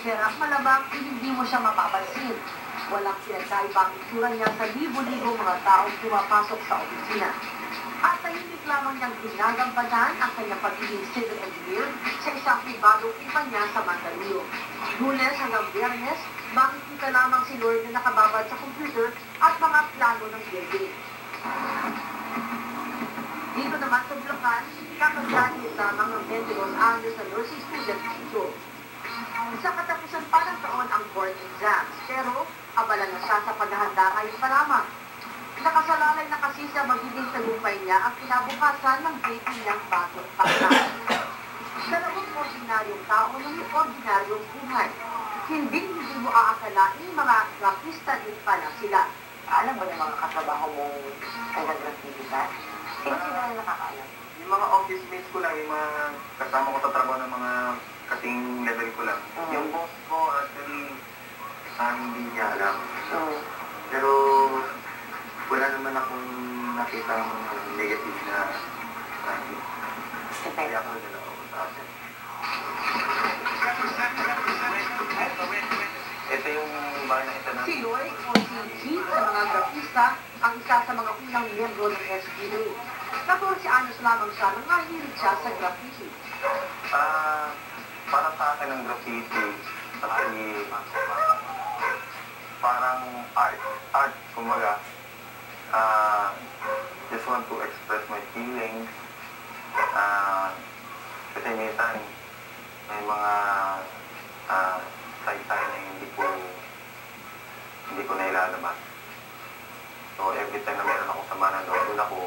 kalsera, malamang hindi mo siya mapapansin. Walang pinagkaibang itsura niya sa libo-libo mga taong pumapasok sa opisina. At tahimik lamang niyang ginagampanan ang kanyang pagiging civil engineer sa isang pribadong kumpanya sa Mandaluyong. Lunes hanggang Biyernes, makikita lamang si Lord na nakababad sa computer at mga plano ng building. Dito naman sa Bulacan, kakagraduate lamang ng 22 anyos na nursing student dito. Sa katapusan pa ng taon ang board exams, pero abala na siya sa paghahanda ngayon pa lamang. Nakasalalay na kasi sa magiging tagumpay niya ang kinabukasan ng baby niyang bagong pagkakas. Dalawang ordinaryong tao ng ordinaryong buhay. Hindi mo aakalain mga grafista din pala sila. Alam mo yung mga katrabaho mong nag-graffiti ka? Sino na nakakaalam? Yung mga office mates ko lang, yung mga kasama ko sa trabaho ng mga kasing level ko lang. Yung boss ko, actually, hindi niya alam. Pero wala naman akong nakita ng negative na kaya ako nila ako sa akin. Ito yung bahay na ito na... Si Lloyd o si G sa mga grafista ang isa sa mga unang miyembro ng SGA. 14 anyos lamang siya nang mahilig siya sa graffiti. Para sa akin ang graffiti, parang art, kumaga. Just want to express my feelings. Kasi minsan, may mga side-side na hindi ko nailalabas. So every time na meron akong sama ng loob, doon ako,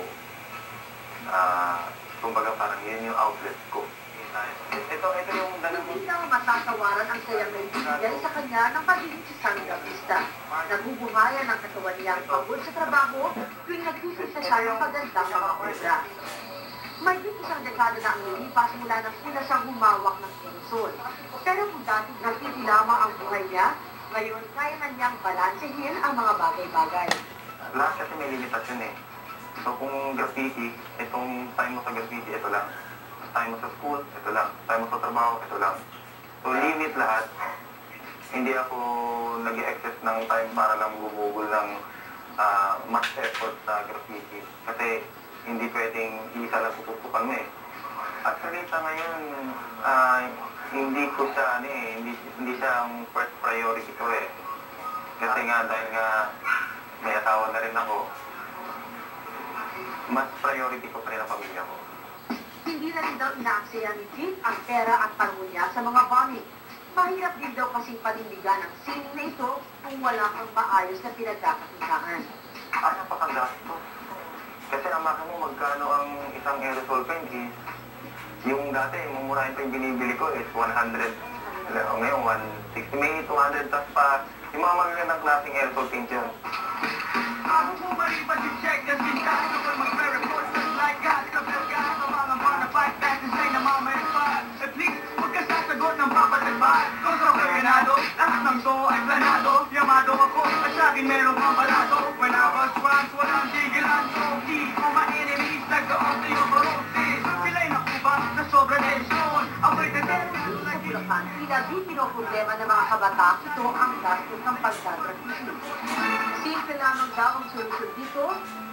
kumbaga parang yun yung outlet ko. Ito yung dalang... Hindi na matatawaran ang sayang na ibigay sa kanya ng pagiging isang grafista. Nabubuhayan ang katawan niyang pagod sa trabaho tuwing nagsusisa siya ng pagandang mga obra. May isang dekada na ang nilipas mula nang una siyang humawak ng pensyon. Pero kung dati graffiti lamang ang buhay niya, ngayon kaya na niyang balansehin ang mga bagay-bagay. Lahat kasi may limitasyon eh. So kung graffiti, itong time mo sa graffiti, ito lang. Time mo sa school, ito lang. Time mo sa trabaho, ito lang. So limit lahat. Hindi ako nag-excess ng time para lang gumugol ng mas effort sa graffiti. Kasi hindi pwedeng isa lang pupupukan mo eh. At sa data ngayon, hindi ko siya, hindi siya ang first priority ko eh. Kasi nga, dahil nga may asawa na rin ako, mas priority ko pa rin ang pamilya ko. Hindi na rin daw inaaksaya ni Jim ang pera at panahon niya sa mga bombing. Mahirap din daw kasing panindigan ang scene na ito kung wala kang maayos na pinagkakakitaan. Napakagasto. Kasi amahan mo magkano ang isang aerosol pen is, yung dati, mumurahin pa yung binibili ko is 100. Ngayon, 160. May 200 tas pa. Yung mga magagandang klaseng aerosol pen yun. Ako po maliban si check na sintahan ko mag-report like God sa pagkaan ng mga fight back and say na mamayapan. At least, huwag ka sasagot ng papatagbahan. Kung sa kayanado, lahat ng to ay planado. Yamado ako at sa akin merong pambalado. When I was once, walang tigilan. So, di ko ma-enemies, nagkaon sa iyo barotes. Sila'y nakuba na sobra lesyon. Ako'y Sa Bulacan, tila di pinoproblema ng mga kabataan ito ang gastos ng pagkagraffiti. Simple lamang daw ang solusyon dito,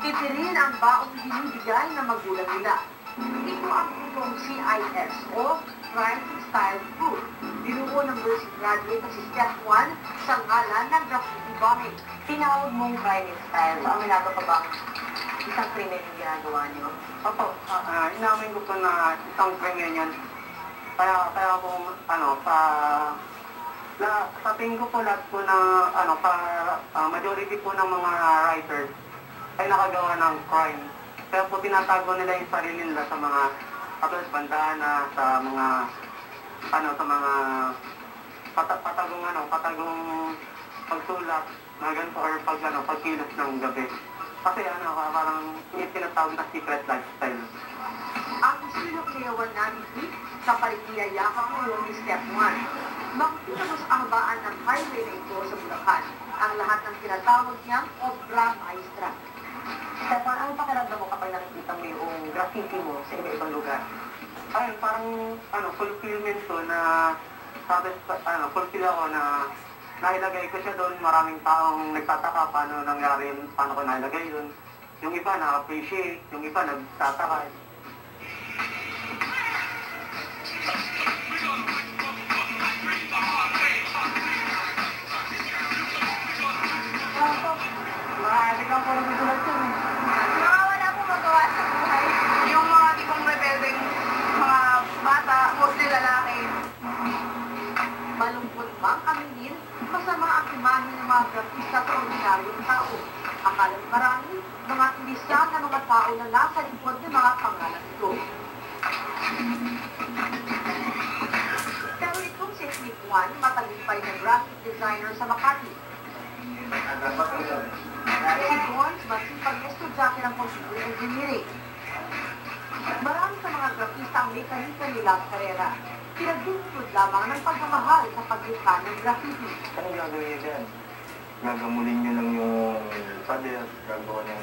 tipirin ang baong binibigay ng magulang nila. Ito ang itong CIS o Crime Style Group. Binuo ng nursing graduate na si Step 1 sa ngalan ng graffiti bombing. Tinawag mong crime style. Aminado ka ba isang krimen yung ginagawa niyo? Opo, inamin ko po na isang krimen yan. Kaya po, sa tingin ko po lahat po na, majority po ng mga writers ay nakagawa ng crime. Kaya po tinatago nila yung sarili nila sa mga katulad bandana, sa mga, patagong pagsulat, mga ganito, or pagkilos ng gabi. Kasi parang yung tinatawag na secret lifestyle. Ang isinukliyawan namin sa paligiyayakap mo ni Step 1. Makikita mo sa kahabaan ng highway na ito sa Bulacan ang lahat ng tinatawag niyang obra maestra. Stefan, ano pakiramdam mo kapag nakikita mo yung graffiti mo sa iba-ibang lugar? Ayun, parang fulfillment to na fulfill ako na nailagay ko siya doon. Maraming taong nagtataka paano nangyari yun, paano ko nailagay yun. Yung iba na-appreciate, yung iba nagtataka. Maaari kang parang gulat yun eh. Wala pong magawa sa buhay. Yung mga tipong rebeldeng mga bata, mostly lalaki. Malungkot bang aminin, masama ang imahe ng mga grafista sa ordinaryong tao. Akala ng marami, mga tulisan na mga tao na nasa likod ng mga pangalan ito. Pero itong si Smith Juan, matagumpay na graphic designer sa Makati. Si Gons, masipag na estudyante ng computer engineering. Marami sa mga grafista ang may kanilang karera. Pinagdulod lamang ng pagmamahal sa paglikha ng graffiti. Anong gagawin niyo dyan? Gagamulin niyo lang yung pader, gagawa ng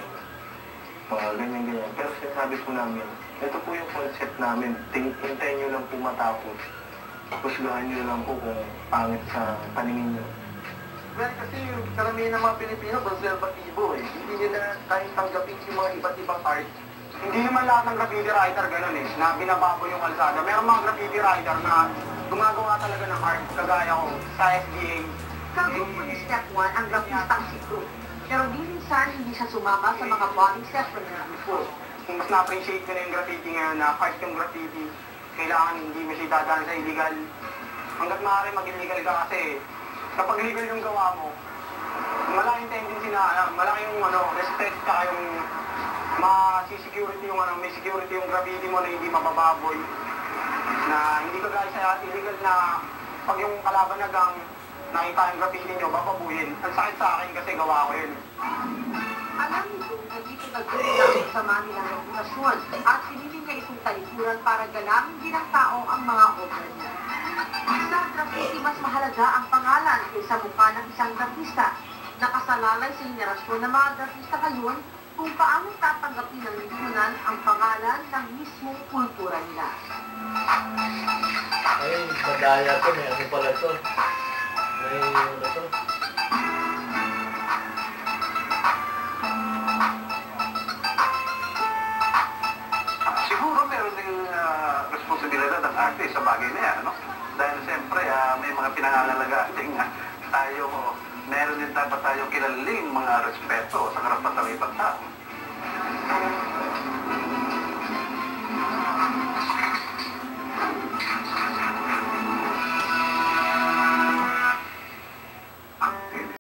mga ganyan-ganyan. Pero sinasabi po namin, ito po yung concept namin. Hintayin niyo lang po matapos. Husgahan niyo lang po kung pangit sa paningin niyo. Well, kasi yung karamihan ng mga Pilipino, konservatibo eh. Hindi nila kahit tanggapin yung mga iba't ibang art. Hindi naman lahat ng graffiti writer ganun eh, na binababo yung kalsada. Meron mga graffiti writer na gumagawa talaga ng art, kagaya ko sa SBA. Kagrupo ni Step 1 ang grafistang si Cruz. Pero di minsan hindi siya sumama sa mga bombing session ng grupo. Kung mas na-appreciate ko na yung graffiti ngayon na part yung graffiti, kailangan hindi mo siya dadaan sa illegal. Hanggat maaari mag-illegal ka kasi kapag legal yung gawa mo, malaking tendency na, malaki yung respect ka yung security yung may security yung graffiti mo na hindi mabababoy. Na hindi ka gaya sa illegal na pag yung kalaban na gang nakita yung graffiti nyo, bababuhin. Ang sakit sa akin kasi gawa ko yun. Alam nito na dito nagdala ang sama nilang reputasyon at pinili niya itong talikuran para galamin din ng tao ang mga obra niya. Sa graffiti, mas mahalaga ang pangalan kaysa mukha ng isang grafista. Nakasalalay sa henerasyon ng mga grafista ngayon kung paano tatanggapin ng lipunan ang pangalan ng mismong kultura nila. Ay, madaya to. May ano pala to. May ano to. Siguro meron ding responsibilidad ng arte sa bagay na yan, ano? Dahil siyempre, may mga pinangangalaga ating tayo, meron din dapat tayo kilaling mga respeto sa karapatan